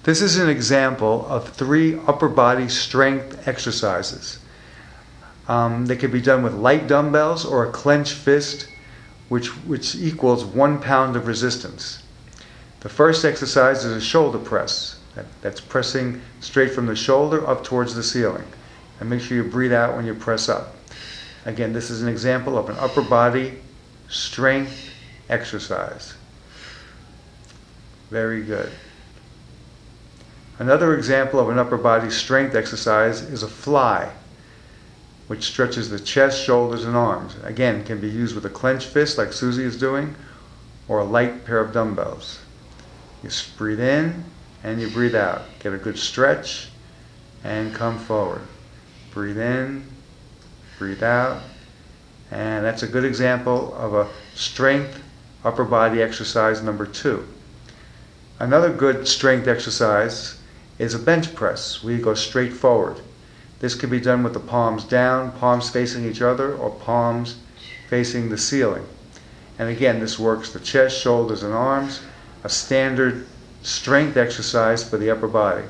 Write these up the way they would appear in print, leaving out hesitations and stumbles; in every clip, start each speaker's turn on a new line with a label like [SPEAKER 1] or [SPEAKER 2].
[SPEAKER 1] This is an example of 3 upper body strength exercises. They can be done with light dumbbells or a clenched fist, which equals 1 pound of resistance. The first exercise is a shoulder press. That's pressing straight from the shoulder up towards the ceiling. And make sure you breathe out when you press up. Again, this is an example of an upper body strength exercise. Very good. Another example of an upper body strength exercise is a fly, which stretches the chest, shoulders, and arms. Again, can be used with a clenched fist like Susie is doing, or a light pair of dumbbells. You breathe in and you breathe out. Get a good stretch and come forward. Breathe in, breathe out, and that's a good example of a strength upper body exercise number 2. Another good strength exercise is a bench press, where you go straight forward. This can be done with the palms down, palms facing each other, or palms facing the ceiling. And again, this works the chest, shoulders, and arms, a standard strength exercise for the upper body.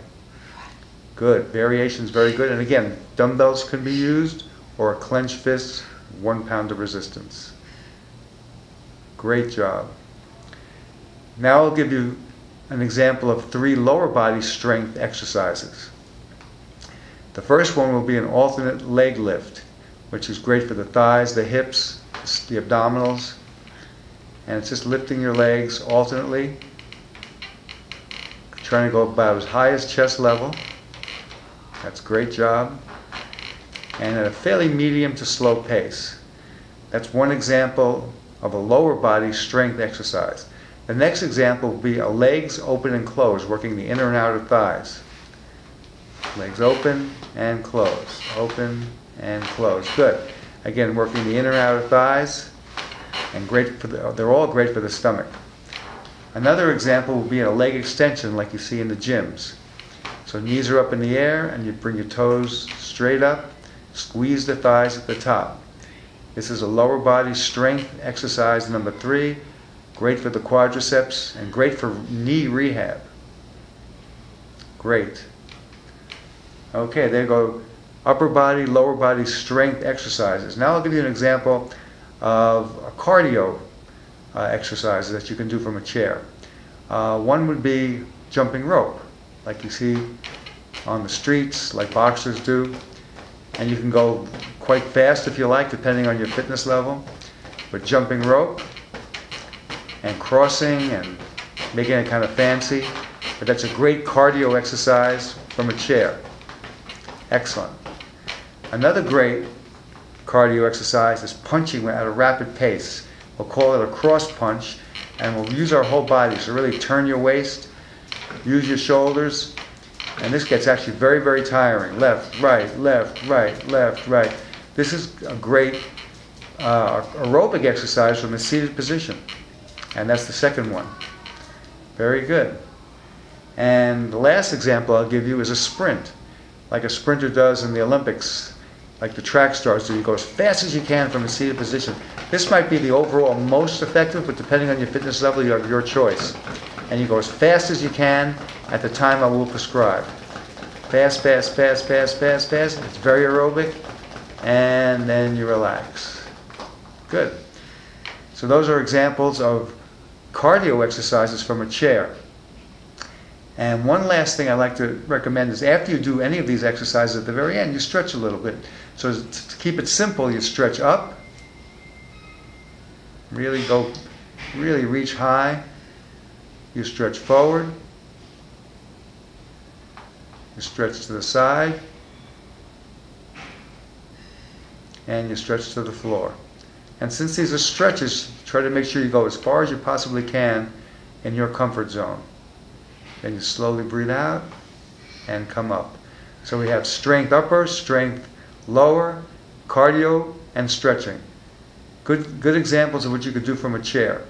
[SPEAKER 1] Good. Variations very good. And again, dumbbells can be used, or a clenched fist, 1 pound of resistance. Great job. Now I'll give you an example of 3 lower body strength exercises. The first one will be an alternate leg lift, which is great for the thighs, the hips, the abdominals, and it's just lifting your legs alternately, trying to go about as high as chest level. That's a great job. And at a fairly medium to slow pace. That's one example of a lower body strength exercise. The next example will be a legs open and close, working the inner and outer thighs. Legs open and close, open and close. Good. Again, working the inner and outer thighs, and they're all great for the stomach. Another example will be a leg extension like you see in the gyms. So knees are up in the air, and you bring your toes straight up, squeeze the thighs at the top. This is a lower body strength exercise number 3. Great for the quadriceps and great for knee rehab. Great. Okay, there you go. Upper body, lower body strength exercises. Now I'll give you an example of a cardio exercises that you can do from a chair. One would be jumping rope, like you see on the streets, like boxers do. And you can go quite fast if you like, depending on your fitness level. But jumping rope and crossing and making it kind of fancy. But that's a great cardio exercise from a chair. Excellent. Another great cardio exercise is punching at a rapid pace. We'll call it a cross punch, and we'll use our whole body. So really turn your waist, use your shoulders, and this gets actually very, very tiring. Left, right, left, right, left, right. This is a great aerobic exercise from a seated position. And that's the second one. Very good. And the last example I'll give you is a sprint, like a sprinter does in the Olympics, like the track stars do. You go as fast as you can from a seated position. This might be the overall most effective, but depending on your fitness level, you have your choice. And you go as fast as you can at the time I will prescribe. Fast, fast, fast, fast, fast, fast. It's very aerobic. And then you relax. Good. So those are examples of cardio exercises from a chair. And one last thing I like to recommend is after you do any of these exercises at the very end, you stretch a little bit. So to keep it simple, you stretch up, really reach high, you stretch forward, you stretch to the side, and you stretch to the floor. And since these are stretches, try to make sure you go as far as you possibly can in your comfort zone. Then you slowly breathe out and come up. So we have strength upper, strength lower, cardio, and stretching. Good examples of what you could do from a chair.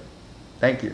[SPEAKER 1] Thank you.